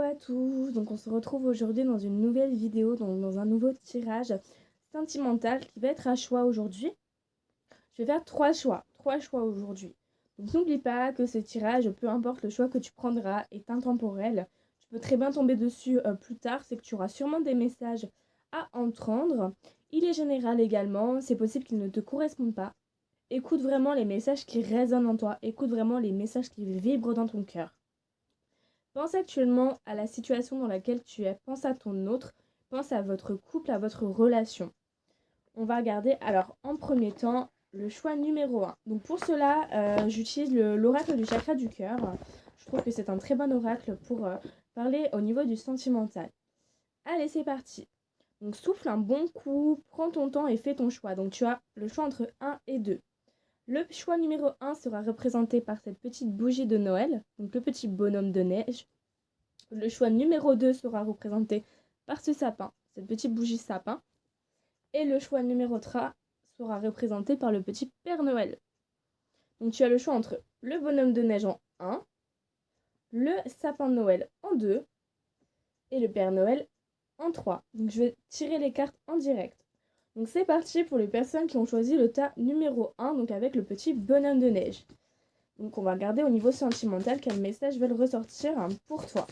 à tous, donc on se retrouve aujourd'hui dans une nouvelle vidéo, donc dans un nouveau tirage sentimental qui va être à choix aujourd'hui. Je vais faire trois choix aujourd'hui. Donc n'oublie pas que ce tirage, peu importe le choix que tu prendras, est intemporel. Tu peux très bien tomber dessus plus tard, c'est que tu auras sûrement des messages à entendre. Il est général également, c'est possible qu'il ne te correspondent pas. Écoute vraiment les messages qui résonnent en toi, écoute vraiment les messages qui vibrent dans ton cœur. Pense actuellement à la situation dans laquelle tu es, pense à ton autre, pense à votre couple, à votre relation. On va regarder alors en premier temps le choix numéro 1. Donc pour cela, j'utilise l'oracle du chakra du cœur. Je trouve que c'est un très bon oracle pour parler au niveau du sentimental. Allez, c'est parti. Donc souffle un bon coup, prends ton temps et fais ton choix. Donc tu as le choix entre 1 et 2. Le choix numéro 1 sera représenté par cette petite bougie de Noël, donc le petit bonhomme de neige. Le choix numéro 2 sera représenté par ce sapin, cette petite bougie sapin. Et le choix numéro 3 sera représenté par le petit Père Noël. Donc tu as le choix entre le bonhomme de neige en 1, le sapin de Noël en 2 et le Père Noël en 3. Donc je vais tirer les cartes en direct. Donc c'est parti pour les personnes qui ont choisi le tas numéro 1, donc avec le petit bonhomme de neige. Donc on va regarder au niveau sentimental quel message veulent ressortir pour toi.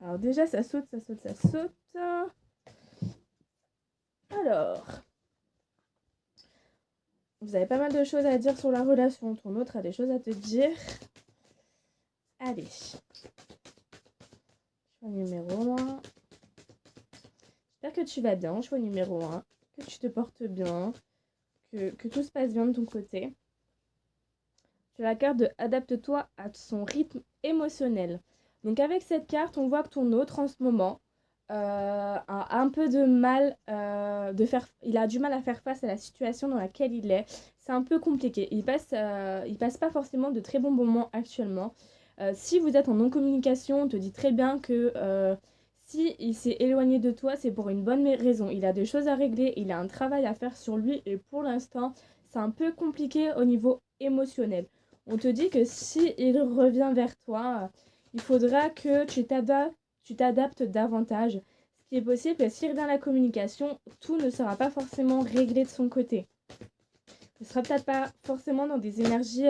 Alors déjà ça saute, ça saute, ça saute. Alors, vous avez pas mal de choses à dire sur la relation. Ton autre a des choses à te dire. Allez. Choix numéro 1. J'espère que tu vas bien, choix numéro 1. Que tu te portes bien. Que tout se passe bien de ton côté. Tu as la carte de adapte-toi à son rythme émotionnel. Donc avec cette carte, on voit que ton autre en ce moment a un peu de mal il a du mal à faire face à la situation dans laquelle il est. C'est un peu compliqué. Il passe pas forcément de très bons moments actuellement. Si vous êtes en non-communication, on te dit très bien que si il s'est éloigné de toi, c'est pour une bonne raison. Il a des choses à régler, il a un travail à faire sur lui et pour l'instant, c'est un peu compliqué au niveau émotionnel. On te dit que si il revient vers toi, il faudra que tu t'adaptes davantage. Ce qui est possible, que s'il revient à la communication, tout ne sera pas forcément réglé de son côté. Il ne sera peut-être pas forcément dans des énergies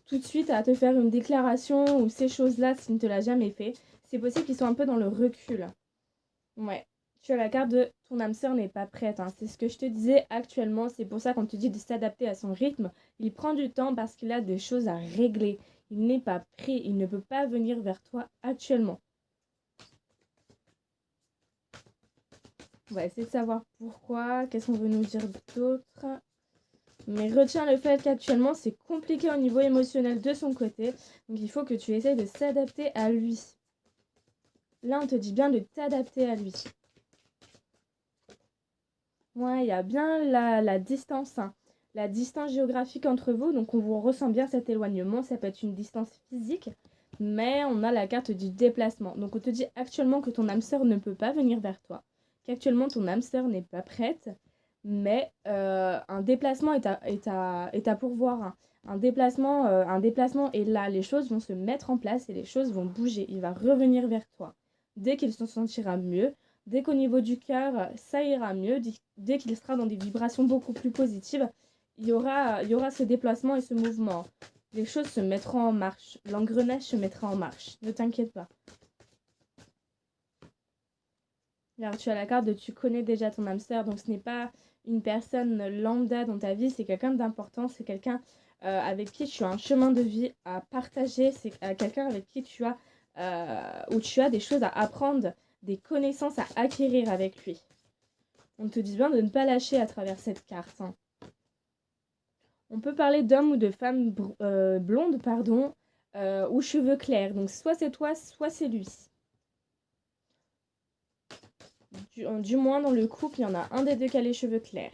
tout de suite à te faire une déclaration ou ces choses-là s'il ne te l'a jamais fait. C'est possible qu'ils soient un peu dans le recul. Ouais. Tu as la carte de ton âme sœur n'est pas prête. C'est ce que je te disais actuellement. C'est pour ça qu'on te dit de s'adapter à son rythme. Il prend du temps parce qu'il a des choses à régler. Il n'est pas prêt. Il ne peut pas venir vers toi actuellement. On va essayer de savoir pourquoi. Qu'est-ce qu'on veut nous dire d'autre? Mais retiens le fait qu'actuellement, c'est compliqué au niveau émotionnel de son côté. Donc il faut que tu essayes de s'adapter à lui. Là, on te dit bien de t'adapter à lui. Ouais, il y a bien la distance, la distance géographique entre vous. Donc, on vous ressent bien cet éloignement. Ça peut être une distance physique, mais on a la carte du déplacement. Donc, on te dit actuellement que ton âme sœur ne peut pas venir vers toi, qu'actuellement ton âme sœur n'est pas prête, mais un déplacement est à pourvoir. Un déplacement est là. Les choses vont se mettre en place et les choses vont bouger. Il va revenir vers toi dès qu'il se sentira mieux. Dès qu'au niveau du cœur, ça ira mieux, dès qu'il sera dans des vibrations beaucoup plus positives, il y aura ce déplacement et ce mouvement. Les choses se mettront en marche. L'engrenage se mettra en marche. Ne t'inquiète pas. Alors, tu as la carte de tu connais déjà ton âme sœur, donc ce n'est pas une personne lambda dans ta vie, c'est quelqu'un d'important, c'est quelqu'un avec qui tu as un chemin de vie à partager, c'est quelqu'un avec qui où tu as des choses à apprendre, des connaissances à acquérir avec lui. On te dit bien de ne pas lâcher à travers cette carte. On peut parler d'homme ou de femme blonde, pardon, ou cheveux clairs. Donc soit c'est toi, soit c'est lui. Du moins dans le couple, il y en a un des deux qui a les cheveux clairs.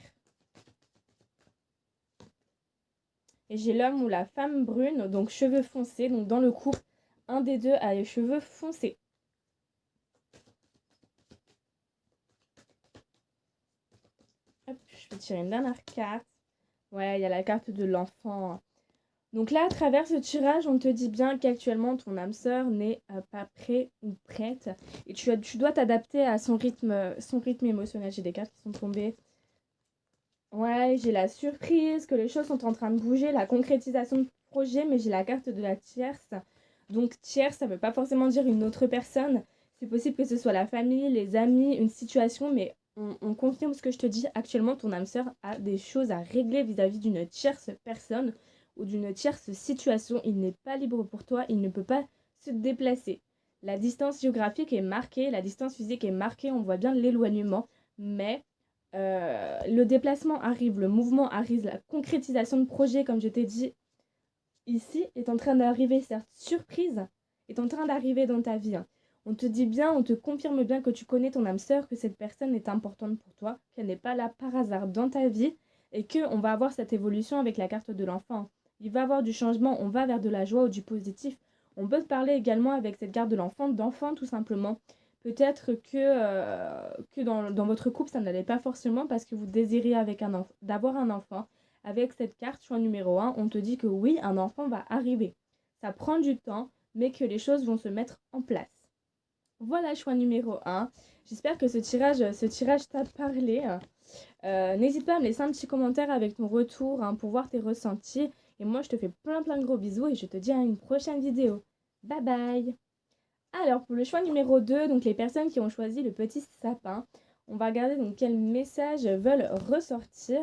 Et j'ai l'homme ou la femme brune, donc cheveux foncés. Donc dans le couple, un des deux a les cheveux foncés. Hop, je vais tirer une dernière carte. Ouais, il y a la carte de l'enfant. Donc là, à travers ce tirage, on te dit bien qu'actuellement, ton âme sœur n'est pas prêt ou prête. Et tu dois t'adapter à son rythme émotionnel. J'ai des cartes qui sont tombées. Ouais, j'ai la surprise, que les choses sont en train de bouger, la concrétisation de projet, mais j'ai la carte de la tierce. Donc tierce, ça veut pas forcément dire une autre personne. C'est possible que ce soit la famille, les amis, une situation, mais on confirme ce que je te dis. Actuellement, ton âme sœur a des choses à régler vis-à-vis d'une tierce personne ou d'une tierce situation. Il n'est pas libre pour toi, il ne peut pas se déplacer. La distance géographique est marquée, la distance physique est marquée, on voit bien l'éloignement, mais le déplacement arrive, le mouvement arrive, la concrétisation de projet, comme je t'ai dit ici, est en train d'arriver, certes surprise, est en train d'arriver dans ta vie. On te dit bien, on te confirme bien que tu connais ton âme sœur, que cette personne est importante pour toi, qu'elle n'est pas là par hasard dans ta vie, et qu'on va avoir cette évolution avec la carte de l'enfant. Il va y avoir du changement, on va vers de la joie ou du positif. On peut te parler également avec cette carte de l'enfant, d'enfant tout simplement. Peut-être que dans votre couple, ça n'allait pas forcément parce que vous désirez d'avoir un enfant. Avec cette carte, choix numéro 1, on te dit que oui, un enfant va arriver. Ça prend du temps, mais que les choses vont se mettre en place. Voilà, choix numéro 1. J'espère que ce tirage t'a parlé. N'hésite pas à me laisser un petit commentaire avec ton retour pour voir tes ressentis. Et moi, je te fais plein de gros bisous et je te dis à une prochaine vidéo. Bye bye. Alors, pour le choix numéro 2, donc les personnes qui ont choisi le petit sapin, on va regarder donc quels messages veulent ressortir.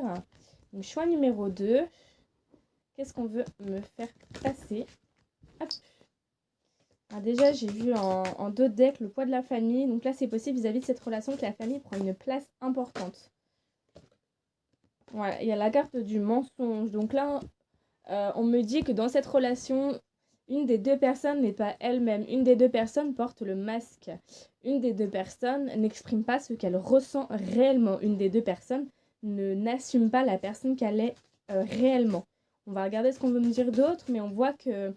Donc, choix numéro 2, qu'est-ce qu'on veut me faire passer? Hop. Alors déjà, j'ai vu en deux decks le poids de la famille. Donc là, c'est possible vis-à-vis de cette relation que la famille prend une place importante. Voilà, il y a la carte du mensonge. Donc là, on me dit que dans cette relation, une des deux personnes n'est pas elle-même. Une des deux personnes porte le masque. Une des deux personnes n'exprime pas ce qu'elle ressent réellement. Une des deux personnes n'assume pas la personne qu'elle est réellement. On va regarder ce qu'on veut me dire d'autre, mais on voit qu'une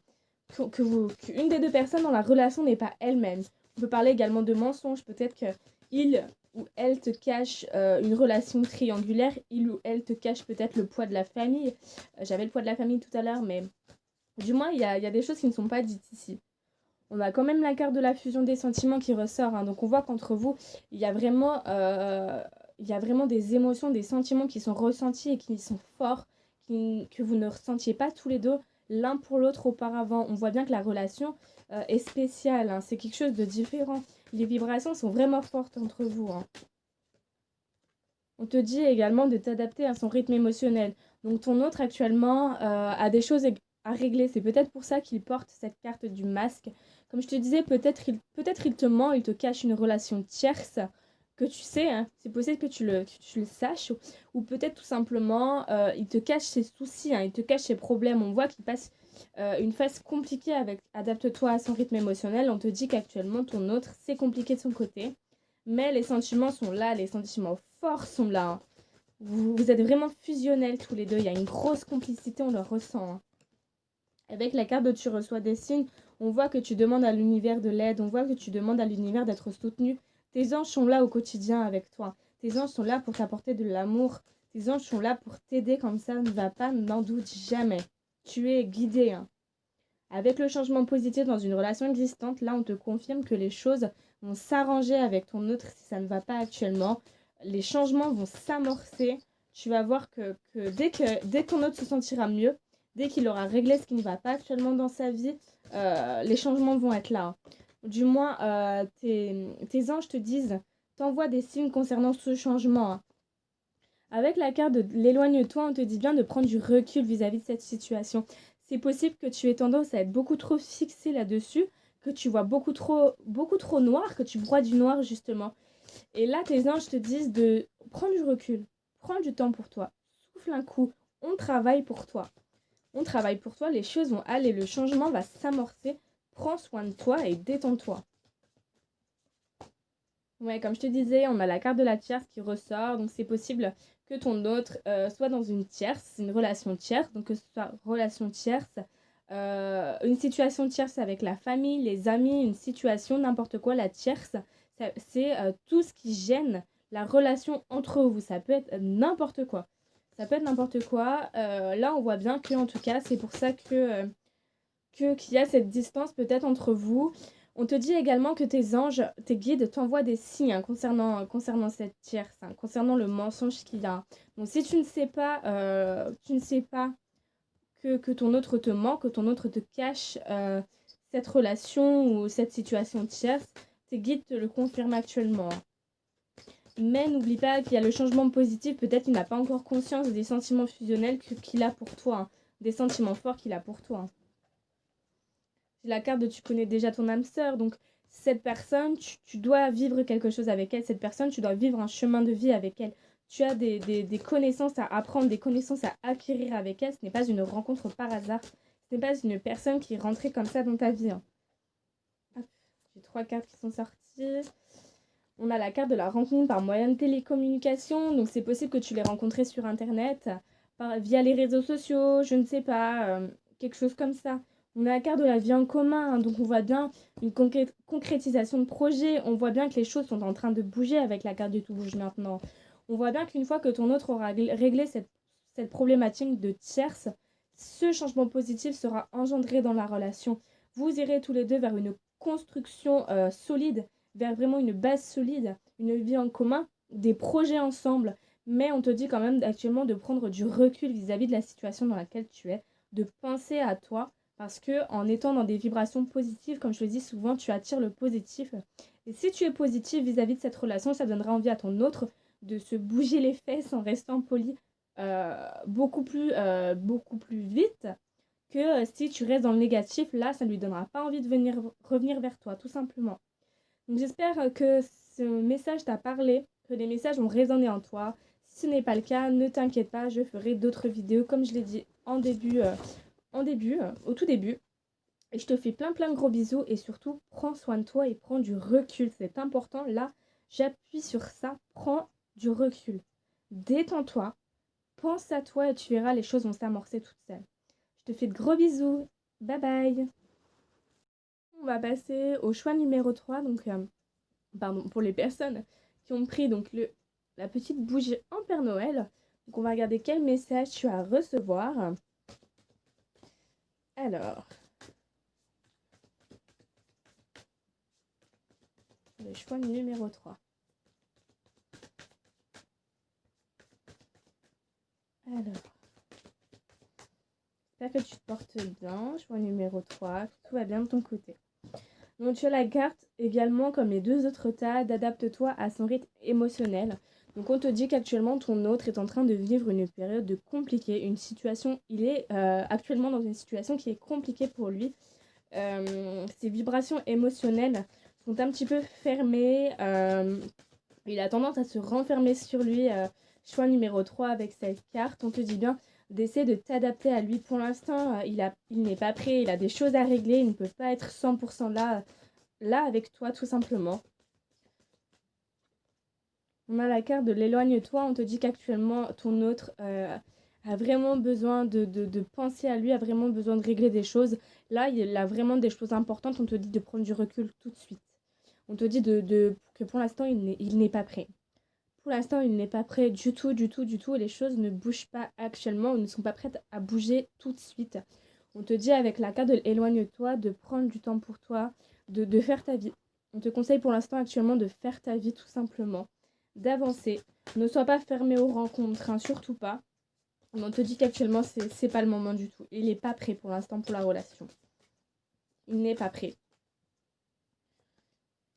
des deux personnes dans la relation n'est pas elle-même. On peut parler également de mensonges. Peut-être qu'il ou elle te cache une relation triangulaire. Il ou elle te cache peut-être le poids de la famille. J'avais le poids de la famille tout à l'heure, mais du moins, il y a des choses qui ne sont pas dites ici. On a quand même la carte de la fusion des sentiments qui ressort. Donc on voit qu'entre vous, il y a vraiment des émotions, des sentiments qui sont ressentis et qui sont forts, que vous ne ressentiez pas tous les deux l'un pour l'autre auparavant. On voit bien que la relation est spéciale. C'est quelque chose de différent. Les vibrations sont vraiment fortes entre vous. On te dit également de t'adapter à son rythme émotionnel. Donc ton autre actuellement a des choses à régler. C'est peut-être pour ça qu'il porte cette carte du masque. Comme je te disais, peut-être il te ment, il te cache une relation tierce que tu sais. C'est possible que tu le saches. Ou peut-être tout simplement, il te cache ses soucis, il te cache ses problèmes. On voit qu'il passe une phase compliquée avec adapte-toi à son rythme émotionnel. On te dit qu'actuellement, ton autre, c'est compliqué de son côté. Mais les sentiments sont là, les sentiments forts sont là. Vous êtes vraiment fusionnels tous les deux. Il y a une grosse complicité, on le ressent. Avec la carte de tu reçois des signes, on voit que tu demandes à l'univers de l'aide. On voit que tu demandes à l'univers d'être soutenu. Tes anges sont là au quotidien avec toi. Tes anges sont là pour t'apporter de l'amour. Tes anges sont là pour t'aider comme ça ne va pas, n'en doute jamais. Tu es guidé. Avec le changement positif dans une relation existante, là, on te confirme que les choses vont s'arranger avec ton autre si ça ne va pas actuellement. Les changements vont s'amorcer. Tu vas voir que dès que ton autre se sentira mieux, dès qu'il aura réglé ce qui ne va pas actuellement dans sa vie, les changements vont être là. Du moins, tes anges te disent, t'envoient des signes concernant ce changement. Avec la carte de l'éloigne-toi, on te dit bien de prendre du recul vis-à-vis de cette situation. C'est possible que tu aies tendance à être beaucoup trop fixé là-dessus, que tu vois beaucoup trop noir, que tu broies du noir justement. Et là, tes anges te disent de prendre du recul, prendre du temps pour toi, souffle un coup, on travaille pour toi. On travaille pour toi, les choses vont aller, le changement va s'amorcer. Prends soin de toi et détends-toi. Ouais, comme je te disais, on a la carte de la tierce qui ressort, donc c'est possible que ton autre soit dans une tierce, une relation tierce, donc que ce soit relation tierce, une situation tierce avec la famille, les amis, une situation, n'importe quoi, la tierce, c'est tout ce qui gêne la relation entre vous, ça peut être n'importe quoi. Ça peut être n'importe quoi. Là, on voit bien que, en tout cas, c'est pour ça qu'il y a cette distance peut-être entre vous. On te dit également que tes anges, tes guides t'envoient des signes hein, concernant cette tierce, hein, concernant le mensonge qu'il y a. Donc si tu ne sais pas que ton autre te ment, que ton autre te cache cette relation ou cette situation tierce, tes guides te le confirment actuellement. Mais n'oublie pas qu'il y a le changement positif, peut-être qu'il n'a pas encore conscience des sentiments fusionnels qu'il a pour toi, hein, des sentiments forts qu'il a pour toi. Hein. C'est la carte de tu connais déjà ton âme sœur, donc cette personne, tu dois vivre quelque chose avec elle, cette personne, tu dois vivre un chemin de vie avec elle. Tu as des connaissances à apprendre, des connaissances à acquérir avec elle, ce n'est pas une rencontre par hasard, ce n'est pas une personne qui est rentrée comme ça dans ta vie. Hein. Hop, j'ai 3 cartes qui sont sorties. On a la carte de la rencontre par moyen de télécommunication, donc c'est possible que tu l'aies rencontré sur internet, via les réseaux sociaux, je ne sais pas, quelque chose comme ça. On a la carte de la vie en commun, hein, donc on voit bien une concrétisation de projet, on voit bien que les choses sont en train de bouger avec la carte du tout bouge maintenant. On voit bien qu'une fois que ton autre aura réglé cette problématique de tierce, ce changement positif sera engendré dans la relation. Vous irez tous les deux vers une construction solide, vers vraiment une base solide, une vie en commun, des projets ensemble. Mais on te dit quand même actuellement de prendre du recul vis-à-vis de la situation dans laquelle tu es, de penser à toi, parce que en étant dans des vibrations positives, comme je le dis souvent, tu attires le positif. Et si tu es positif vis-à-vis de cette relation, ça donnera envie à ton autre de se bouger les fesses en restant poli beaucoup plus vite que si tu restes dans le négatif. Là, ça ne lui donnera pas envie de revenir vers toi, tout simplement. Donc j'espère que ce message t'a parlé, que les messages ont résonné en toi. Si ce n'est pas le cas, ne t'inquiète pas, je ferai d'autres vidéos comme je l'ai dit au tout début. Et je te fais plein de gros bisous et surtout, prends soin de toi et prends du recul. C'est important, là, j'appuie sur ça, prends du recul. Détends-toi, pense à toi et tu verras, les choses vont s'amorcer toutes seules. Je te fais de gros bisous. Bye bye. On va passer au choix numéro 3, donc pour les personnes qui ont pris donc la petite bougie en Père Noël. Donc on va regarder quel message tu as à recevoir. Alors, le choix numéro 3. Alors, j'espère que tu te portes bien. Choix numéro 3, que tout va bien de ton côté. Donc tu as la carte également, comme les deux autres tas, d'adapte-toi à son rythme émotionnel. Donc on te dit qu'actuellement ton autre est en train de vivre une période compliquée, une situation, il est actuellement dans une situation qui est compliquée pour lui. Ses vibrations émotionnelles sont un petit peu fermées, il a tendance à se renfermer sur lui, choix numéro 3 avec cette carte. On te dit bien d'essayer de t'adapter à lui. Pour l'instant, il n'est pas prêt, il a des choses à régler, il ne peut pas être 100% là avec toi tout simplement. On a la carte de l'éloigne-toi, on te dit qu'actuellement ton autre a vraiment besoin de penser à lui, a vraiment besoin de régler des choses. Là, il a vraiment des choses importantes, on te dit de prendre du recul tout de suite. On te dit que pour l'instant, il n'est pas prêt. Pour l'instant, il n'est pas prêt du tout. Les choses ne bougent pas actuellement ou ne sont pas prêtes à bouger tout de suite. On te dit avec la carte de éloigne-toi, de prendre du temps pour toi, de faire ta vie. On te conseille pour l'instant actuellement de faire ta vie tout simplement, d'avancer. Ne sois pas fermé aux rencontres, hein, surtout pas. On te dit qu'actuellement, c'est pas le moment du tout. Il n'est pas prêt pour l'instant pour la relation. Il n'est pas prêt.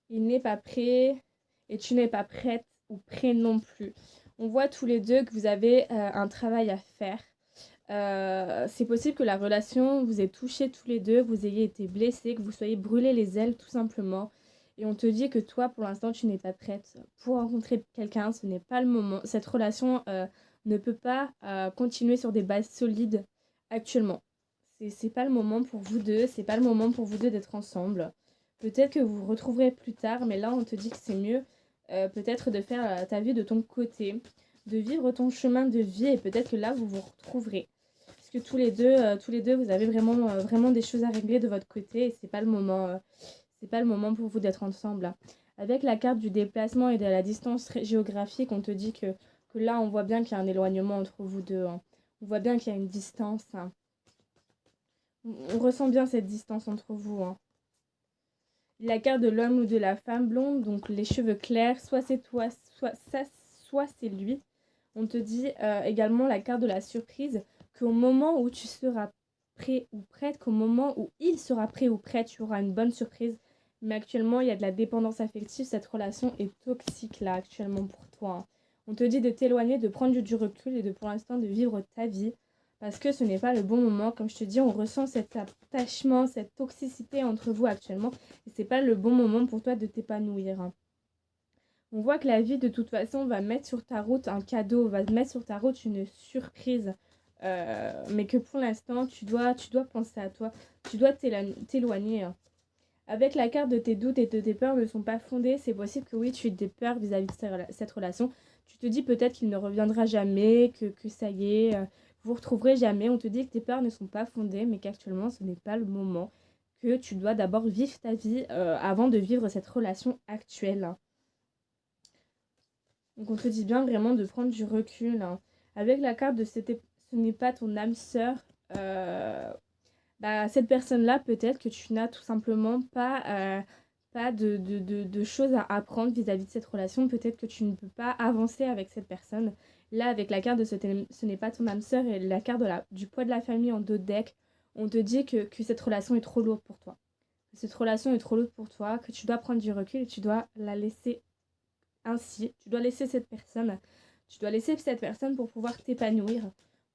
Il n'est pas prêt et tu n'es pas prête ou prêt non plus. On voit tous les deux que vous avez un travail à faire. C'est possible que la relation vous ait touché tous les deux, que vous ayez été blessés, que vous soyez brûlés les ailes tout simplement. Et on te dit que toi, pour l'instant, tu n'es pas prête pour rencontrer quelqu'un. Ce n'est pas le moment. Cette relation ne peut pas continuer sur des bases solides actuellement. C'est pas le moment pour vous deux. C'est pas le moment pour vous deux d'être ensemble. Peut-être que vous vous retrouverez plus tard, mais là, on te dit que c'est mieux peut-être de faire ta vie de ton côté, de vivre ton chemin de vie et peut-être que là, vous vous retrouverez. Parce que tous les deux, vous avez vraiment des choses à régler de votre côté et c'est pas le moment pour vous d'être ensemble. Avec la carte du déplacement et de la distance géographique, on te dit que que là, on voit bien qu'il y a un éloignement entre vous deux, hein. On voit bien qu'il y a une distance, hein. On ressent bien cette distance entre vous, hein. La carte de l'homme ou de la femme blonde, donc les cheveux clairs, soit c'est toi, soit c'est lui. On te dit également la carte de la surprise, qu'au moment où tu seras prêt ou prête, qu'au moment où il sera prêt ou prête, tu auras une bonne surprise. Mais actuellement, il y a de la dépendance affective. Cette relation est toxique là actuellement pour toi, hein. On te dit de t'éloigner, de prendre du recul et de pour l'instant de vivre ta vie. Parce que ce n'est pas le bon moment. Comme je te dis, on ressent cet attachement, cette toxicité entre vous actuellement. Et c'est pas le bon moment pour toi de t'épanouir, hein. On voit que la vie, de toute façon, va mettre sur ta route un cadeau, va mettre sur ta route une surprise. Mais que pour l'instant, tu dois penser à toi. Tu dois t'éloigner, hein. Avec la carte de tes doutes et de tes peurs ne sont pas fondées, c'est possible que oui, tu aies des peurs vis-à-vis de cette relation. Tu te dis peut-être qu'il ne reviendra jamais, que ça y est, vous vous retrouverez jamais. On te dit que tes peurs ne sont pas fondées, mais qu'actuellement, ce n'est pas le moment. Que tu dois d'abord vivre ta vie avant de vivre cette relation actuelle, hein. Donc on te dit bien vraiment de prendre du recul, hein. Avec la carte de ce n'est pas ton âme sœur, cette personne-là, peut-être que tu n'as tout simplement pas de choses à apprendre vis-à-vis de cette relation. Peut-être que tu ne peux pas avancer avec cette personne. Là, avec la carte de ce n'est pas ton âme sœur et la carte du poids de la famille en dos de deck, on te dit que cette relation est trop lourde pour toi. Que cette relation est trop lourde pour toi, que tu dois prendre du recul et tu dois la laisser ainsi. Tu dois laisser cette personne. Tu dois laisser cette personne pour pouvoir t'épanouir,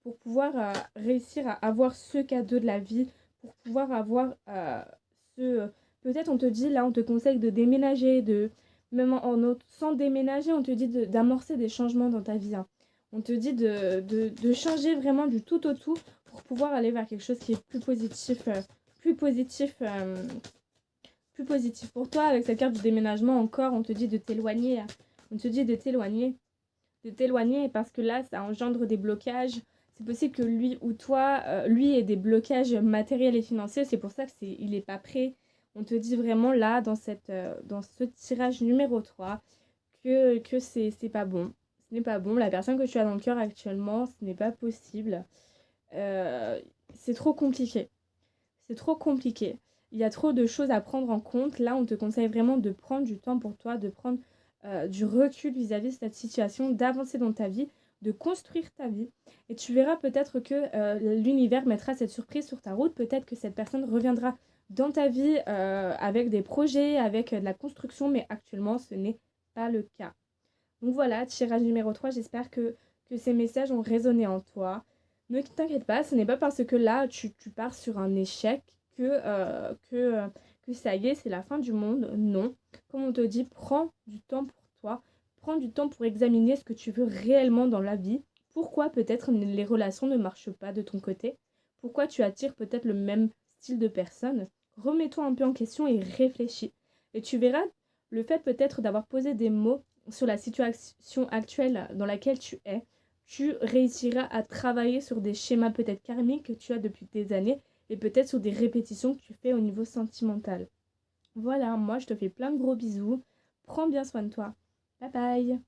pour pouvoir réussir à avoir ce cadeau de la vie, pour pouvoir avoir peut-être on te dit, là on te conseille de déménager, même sans déménager, on te dit d'amorcer des changements dans ta vie, hein. On te dit de changer vraiment du tout au tout pour pouvoir aller vers quelque chose qui est plus positif, plus positif, plus positif pour toi. Avec cette carte du déménagement encore, on te dit de t'éloigner, on te dit de t'éloigner parce que là ça engendre des blocages. C'est possible que lui ou toi, lui ait des blocages matériels et financiers. C'est pour ça qu'il n'est pas prêt. On te dit vraiment là, dans ce tirage numéro 3, que c'est pas bon. Ce n'est pas bon. La personne que tu as dans le cœur actuellement, ce n'est pas possible. C'est trop compliqué. C'est trop compliqué. Il y a trop de choses à prendre en compte. Là, on te conseille vraiment de prendre du temps pour toi, de prendre du recul vis-à-vis de cette situation, d'avancer dans ta vie, de construire ta vie. Et tu verras peut-être que l'univers mettra cette surprise sur ta route. Peut-être que cette personne reviendra dans ta vie avec des projets, avec de la construction, mais actuellement, ce n'est pas le cas. Donc voilà, tirage numéro 3, j'espère que ces messages ont résonné en toi. Ne t'inquiète pas, ce n'est pas parce que là, tu pars sur un échec que ça y est, c'est la fin du monde. Non. Comme on te dit, prends du temps pour toi. Prends du temps pour examiner ce que tu veux réellement dans la vie. Pourquoi peut-être les relations ne marchent pas de ton côté? Pourquoi tu attires peut-être le même style de personne? Remets-toi un peu en question et réfléchis. Et tu verras, le fait peut-être d'avoir posé des mots sur la situation actuelle dans laquelle tu es, tu réussiras à travailler sur des schémas peut-être karmiques que tu as depuis des années et peut-être sur des répétitions que tu fais au niveau sentimental. Voilà, moi je te fais plein de gros bisous. Prends bien soin de toi. Bye bye.